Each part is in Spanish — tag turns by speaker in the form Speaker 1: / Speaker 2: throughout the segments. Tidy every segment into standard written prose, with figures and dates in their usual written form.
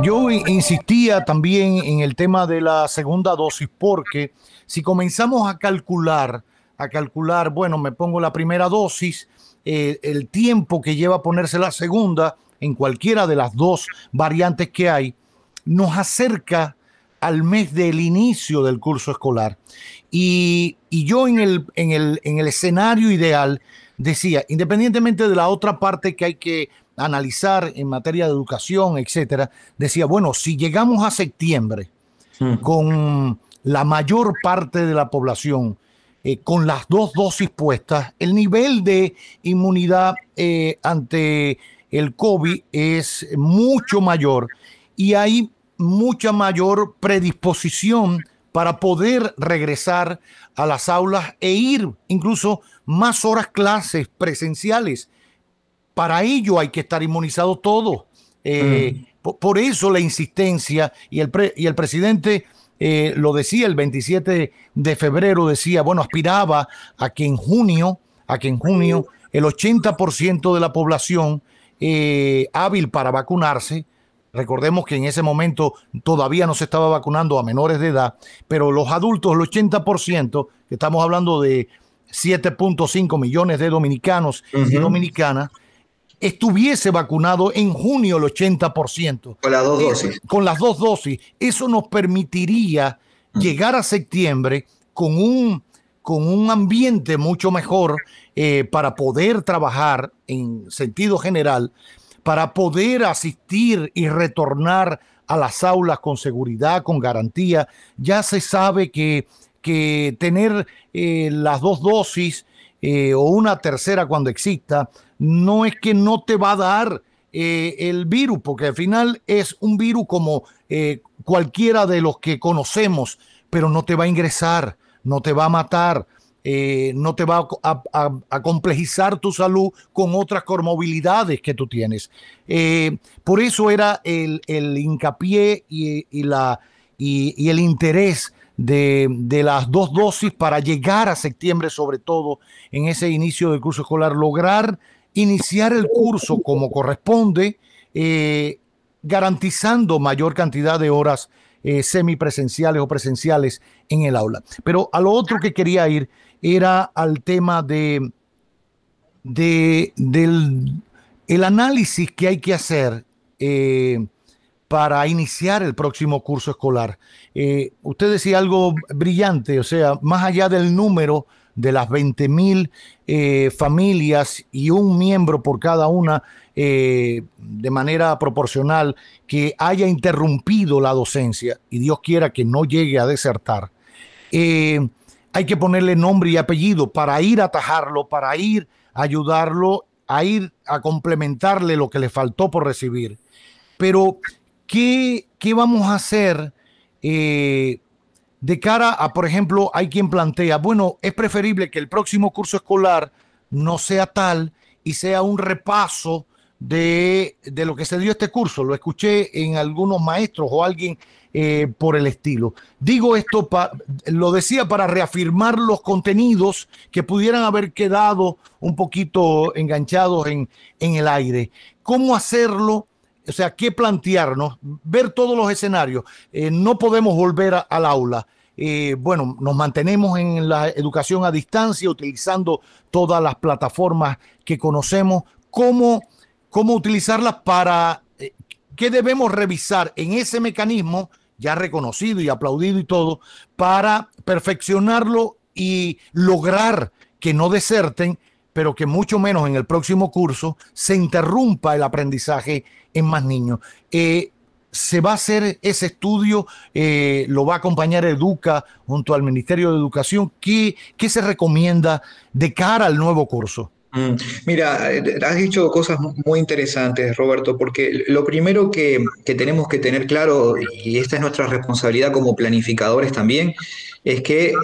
Speaker 1: Yo insistía también en el tema de la segunda dosis, porque si comenzamos a calcular, bueno, me pongo la primera dosis, el tiempo que lleva a ponerse la segunda en cualquiera de las dos variantes que hay, nos acerca al mes del inicio del curso escolar. Y yo en el escenario ideal decía, independientemente de la otra parte que hay que analizar en materia de educación, etcétera, decía, bueno, si llegamos a septiembre
Speaker 2: Mm.
Speaker 1: con la mayor parte de la población con las dos dosis puestas, el nivel de inmunidad ante el COVID es mucho mayor y hay mucha mayor predisposición para poder regresar a las aulas e ir incluso más horas clases presenciales. Para ello hay que estar inmunizados todos.
Speaker 2: Mm.
Speaker 1: Por eso la insistencia, y el presidente lo decía el 27 de febrero, decía, bueno, aspiraba a que en junio el 80% de la población hábil para vacunarse. Recordemos que en ese momento todavía no se estaba vacunando a menores de edad, pero los adultos, el 80%, que estamos hablando de 7.5 millones de dominicanos y
Speaker 2: Ujú.
Speaker 1: dominicanas, estuviese vacunado en junio el 80%,
Speaker 2: Con las dos dosis.
Speaker 1: con las dos dosis. Eso nos permitiría
Speaker 2: Mm.
Speaker 1: llegar a septiembre con un ambiente mucho mejor para poder trabajar en sentido general, para poder asistir y retornar a las aulas con seguridad, con garantía. Ya se sabe que tener las dos dosis o una tercera cuando exista, no es que no te va a dar el virus, porque al final es un virus como cualquiera de los que conocemos, pero no te va a ingresar, no te va a matar, no te va a complejizar tu salud con otras comorbilidades que tú tienes. Por eso era el hincapié y el interés de las dos dosis para llegar a septiembre, sobre todo en ese inicio del curso escolar, lograr iniciar el curso como corresponde, garantizando mayor cantidad de horas semipresenciales o presenciales en el aula. Pero a lo otro que quería ir era al tema del el análisis que hay que hacer para iniciar el próximo curso escolar. Usted decía algo brillante, o sea, más allá del número de las 20,000 familias y un miembro por cada una de manera proporcional que haya interrumpido la docencia, y Dios quiera que no llegue a desertar, eh, hay que ponerle nombre y apellido para ir a atajarlo, para ir a ayudarlo, a ir a complementarle lo que le faltó por recibir. Pero, ¿qué vamos a hacer eh, de cara a, por ejemplo, hay quien plantea, bueno, es preferible que el próximo curso escolar no sea tal y sea un repaso de lo que se dio este curso? Lo escuché en algunos maestros o alguien por el estilo. Digo esto, lo decía para reafirmar los contenidos que pudieran haber quedado un poquito enganchados en el aire. ¿Cómo hacerlo? O sea, ¿qué plantearnos? Ver todos los escenarios. No podemos volver al aula. Bueno, nos mantenemos en la educación a distancia, utilizando todas las plataformas que conocemos. ¿Cómo utilizarlas para qué debemos revisar en ese mecanismo ya reconocido y aplaudido y todo, para perfeccionarlo y lograr que no deserten, pero que mucho menos en el próximo curso se interrumpa el aprendizaje en más niños? Se va a hacer ese estudio, lo va a acompañar Educa junto al Ministerio de Educación. ¿Qué se recomienda de cara al nuevo curso?
Speaker 2: Mm. Mira, has dicho cosas muy interesantes, Roberto, porque lo primero que tenemos que tener claro, y esta es nuestra responsabilidad como planificadores también, es que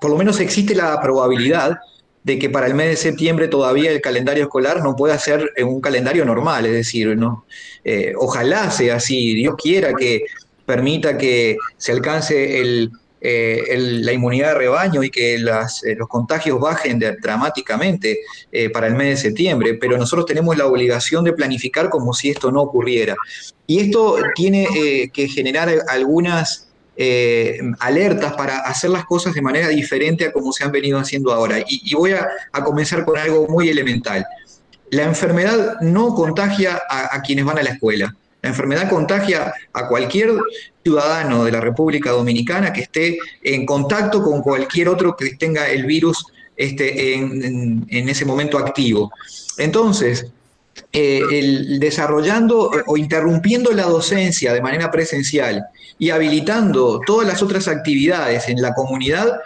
Speaker 2: por lo menos existe la probabilidad de que para el mes de septiembre todavía el calendario escolar no pueda ser en un calendario normal, es decir, ¿no? Ojalá sea así, Dios quiera que permita que se alcance la inmunidad de rebaño y que los contagios bajen dramáticamente para el mes de septiembre, pero nosotros tenemos la obligación de planificar como si esto no ocurriera. Y esto tiene que generar algunas alertas para hacer las cosas de manera diferente a como se han venido haciendo ahora. Y voy a comenzar con algo muy elemental. La enfermedad no contagia a quienes van a la escuela. La enfermedad contagia a cualquier ciudadano de la República Dominicana que esté en contacto con cualquier otro que tenga el virus en ese momento activo. Entonces, desarrollando o interrumpiendo la docencia de manera presencial y habilitando todas las otras actividades en la comunidad,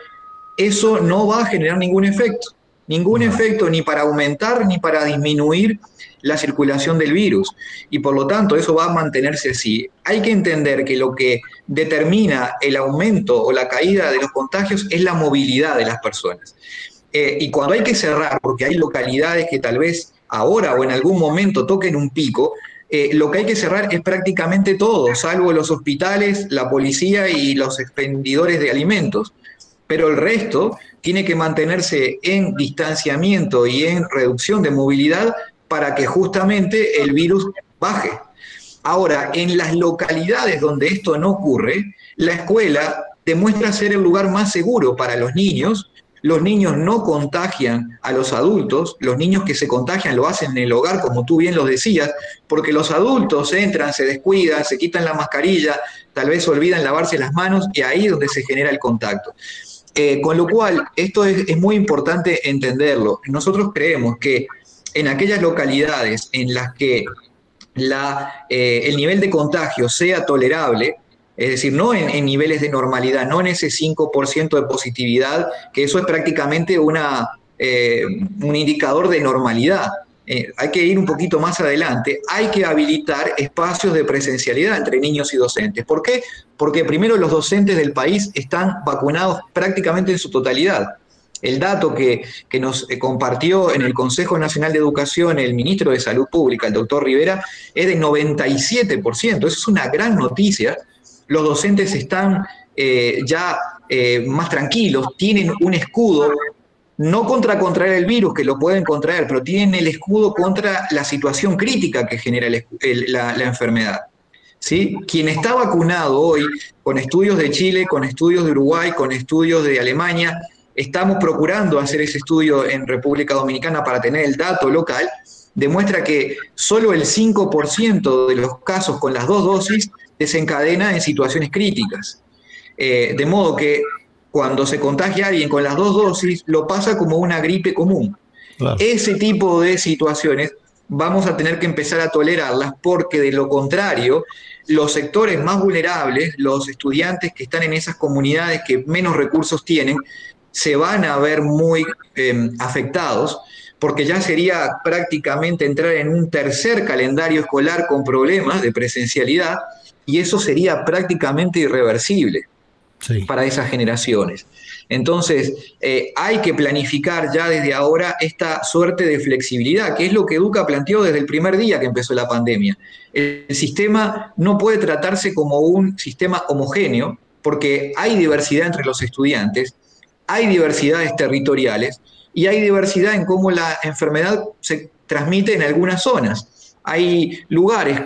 Speaker 2: eso no va a generar ningún efecto ni para aumentar ni para disminuir la circulación del virus. Y por lo tanto, eso va a mantenerse así. Hay que entender que lo que determina el aumento o la caída de los contagios es la movilidad de las personas. Y cuando hay que cerrar, porque hay localidades que tal vez ahora o en algún momento toquen un pico, lo que hay que cerrar es prácticamente todo, salvo los hospitales, la policía y los expendidores de alimentos. Pero el resto tiene que mantenerse en distanciamiento y en reducción de movilidad para que justamente el virus baje. Ahora, en las localidades donde esto no ocurre, la escuela demuestra ser el lugar más seguro para los niños no contagian a los adultos, los niños que se contagian lo hacen en el hogar, como tú bien lo decías, porque los adultos entran, se descuidan, se quitan la mascarilla, tal vez olvidan lavarse las manos y ahí es donde se genera el contacto. Con lo cual, esto es muy importante entenderlo. Nosotros creemos que en aquellas localidades en las que el nivel de contagio sea tolerable, es decir, no en niveles de normalidad, no en ese 5% de positividad, que eso es prácticamente un indicador de normalidad. Hay que ir un poquito más adelante, hay que habilitar espacios de presencialidad entre niños y docentes. ¿Por qué? Porque primero los docentes del país están vacunados prácticamente en su totalidad. El dato que nos compartió en el Consejo Nacional de Educación el ministro de Salud Pública, el doctor Rivera, es de 97%. Eso es una gran noticia. Los docentes están ya más tranquilos, tienen un escudo, no contra contraer el virus, que lo pueden contraer, pero tienen el escudo contra la situación crítica que genera la enfermedad. ¿Sí? Quien está vacunado hoy, con estudios de Chile, con estudios de Uruguay, con estudios de Alemania, estamos procurando hacer ese estudio en República Dominicana para tener el dato local, demuestra que solo el 5% de los casos con las 2 dosis desencadena en situaciones críticas. De modo que cuando se contagia a alguien con las 2 dosis, lo pasa como una gripe común. Claro. Ese tipo de situaciones vamos a tener que empezar a tolerarlas porque de lo contrario, los sectores más vulnerables, los estudiantes que están en esas comunidades que menos recursos tienen, se van a ver muy afectados, porque ya sería prácticamente entrar en un tercer calendario escolar con problemas de presencialidad, y eso sería prácticamente irreversible para esas generaciones. Entonces, hay que planificar ya desde ahora esta suerte de flexibilidad, que es lo que Educa planteó desde el primer día que empezó la pandemia. El sistema no puede tratarse como un sistema homogéneo, porque hay diversidad entre los estudiantes, hay diversidades territoriales y hay diversidad en cómo la enfermedad se transmite en algunas zonas. Hay lugares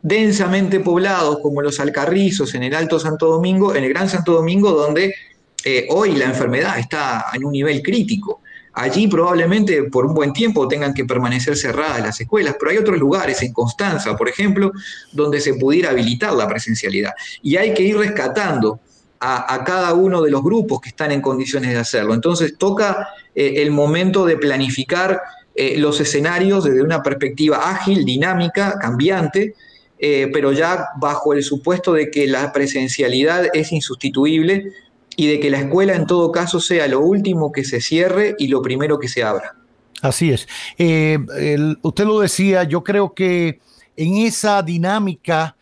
Speaker 2: densamente poblados como los Alcarrizos en el Alto Santo Domingo, en el Gran Santo Domingo, donde hoy la enfermedad está en un nivel crítico. Allí probablemente por un buen tiempo tengan que permanecer cerradas las escuelas, pero hay otros lugares, en Constanza, por ejemplo, donde se pudiera habilitar la presencialidad. Y hay que ir rescatando a cada uno de los grupos que están en condiciones de hacerlo. Entonces toca el momento de planificar los escenarios desde una perspectiva ágil, dinámica, cambiante, pero ya bajo el supuesto de que la presencialidad es insustituible y de que la escuela en todo caso sea lo último que se cierre y lo primero que se abra.
Speaker 1: Así es. Usted lo decía, yo creo que en esa dinámica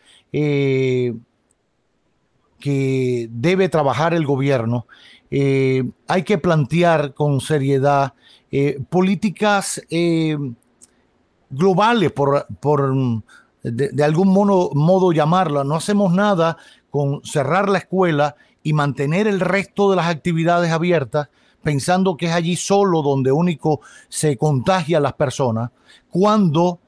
Speaker 1: que debe trabajar el gobierno, hay que plantear con seriedad políticas globales, de algún modo llamarla. No hacemos nada con cerrar la escuela y mantener el resto de las actividades abiertas, pensando que es allí solo donde único se contagian las personas, cuando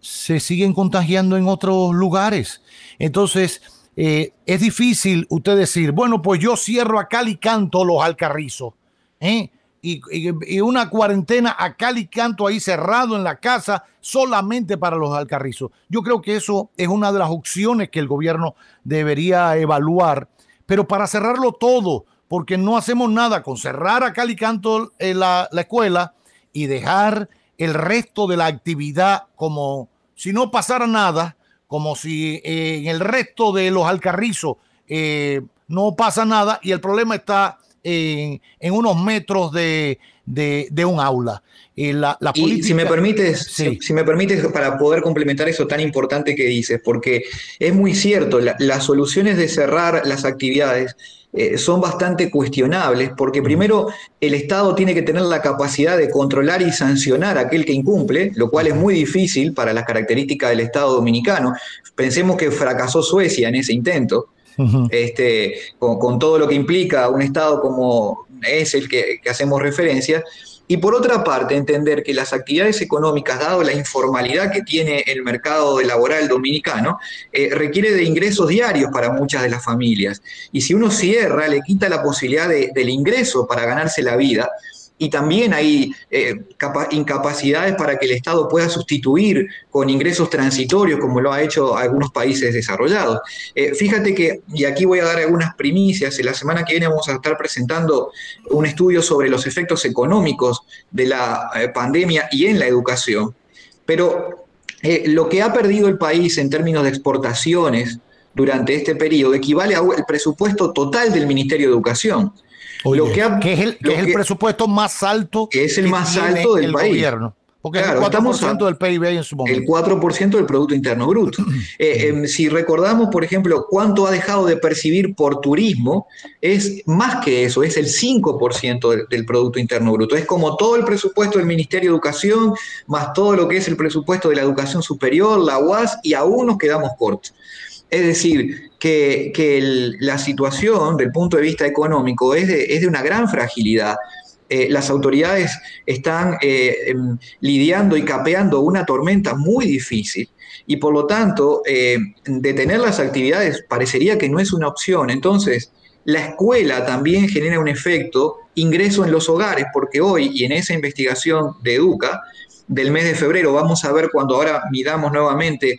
Speaker 1: se siguen contagiando en otros lugares. Entonces, es difícil usted decir, bueno, pues yo cierro a cal y canto los Alcarrizos, ¿eh? Y una cuarentena a cal y canto ahí cerrado en la casa solamente para los Alcarrizos. Yo creo que eso es una de las opciones que el gobierno debería evaluar, pero para cerrarlo todo, porque no hacemos nada con cerrar a cal y canto la escuela y dejar el resto de la actividad como si no pasara nada, como si en el resto de los Alcarrizos no pasa nada y el problema está en unos metros de un aula. La
Speaker 2: Y
Speaker 1: política, sí.
Speaker 2: si me permites, para poder complementar eso tan importante que dices, porque es muy cierto, las soluciones de cerrar las actividades son bastante cuestionables, porque primero el Estado tiene que tener la capacidad de controlar y sancionar a aquel que incumple, lo cual es muy difícil para las características del Estado dominicano. Pensemos que fracasó Suecia en ese intento. Con todo lo que implica un Estado como es el que hacemos referencia, y por otra parte, entender que las actividades económicas, dado la informalidad que tiene el mercado laboral dominicano, requiere de ingresos diarios para muchas de las familias. Y si uno cierra, le quita la posibilidad del ingreso para ganarse la vida. Y también hay incapacidades para que el Estado pueda sustituir con ingresos transitorios, como lo ha hecho algunos países desarrollados. Fíjate que, y aquí voy a dar algunas primicias, en la semana que viene vamos a estar presentando un estudio sobre los efectos económicos de la pandemia y en la educación, pero lo que ha perdido el país en términos de exportaciones durante este periodo equivale al presupuesto total del Ministerio de Educación. Lo
Speaker 1: Oye,
Speaker 2: que, ha,
Speaker 1: que es el presupuesto más alto
Speaker 2: que es el
Speaker 1: que
Speaker 2: más
Speaker 1: tiene
Speaker 2: alto del
Speaker 1: el
Speaker 2: país.
Speaker 1: gobierno, porque es el
Speaker 2: Claro,
Speaker 1: 4% del PIB en su
Speaker 2: el
Speaker 1: momento.
Speaker 2: 4% del Producto Interno Bruto. Si recordamos, por ejemplo, cuánto ha dejado de percibir por turismo, es más que eso, es el 5% del Producto Interno Bruto. Es como todo el presupuesto del Ministerio de Educación, más todo lo que es el presupuesto de la educación superior, la UAS, y aún nos quedamos cortos. Es decir, que la situación del punto de vista económico es de una gran fragilidad. Las autoridades están lidiando y capeando una tormenta muy difícil y por lo tanto detener las actividades parecería que no es una opción. Entonces, la escuela también genera un efecto ingreso en los hogares, porque hoy, y en esa investigación de Educa del mes de febrero, vamos a ver cuando ahora midamos nuevamente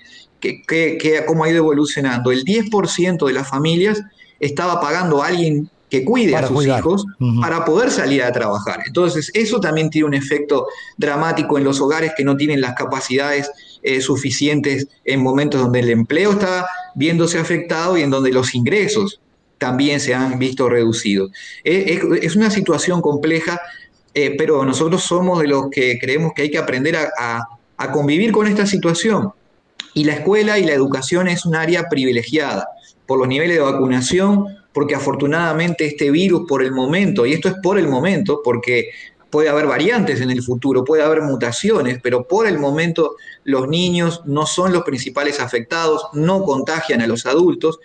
Speaker 2: cómo ha ido evolucionando. El 10% de las familias estaba pagando a alguien que cuide a
Speaker 1: Para
Speaker 2: sus
Speaker 1: cuidar.
Speaker 2: hijos para poder salir a trabajar. Entonces, eso también tiene un efecto dramático en los hogares que no tienen las capacidades suficientes en momentos donde el empleo está viéndose afectado y en donde los ingresos también se han visto reducidos. Es una situación compleja, pero nosotros somos de los que creemos que hay que aprender a convivir con esta situación. Y la escuela y la educación es un área privilegiada por los niveles de vacunación, porque afortunadamente este virus por el momento, y esto es por el momento, porque puede haber variantes en el futuro, puede haber mutaciones, pero por el momento los niños no son los principales afectados, no contagian a los adultos,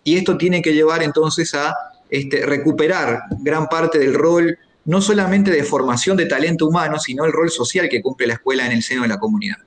Speaker 2: y esto tiene que llevar entonces a recuperar gran parte del rol, no solamente de formación de talento humano, sino el rol social que cumple la escuela en el seno de la comunidad.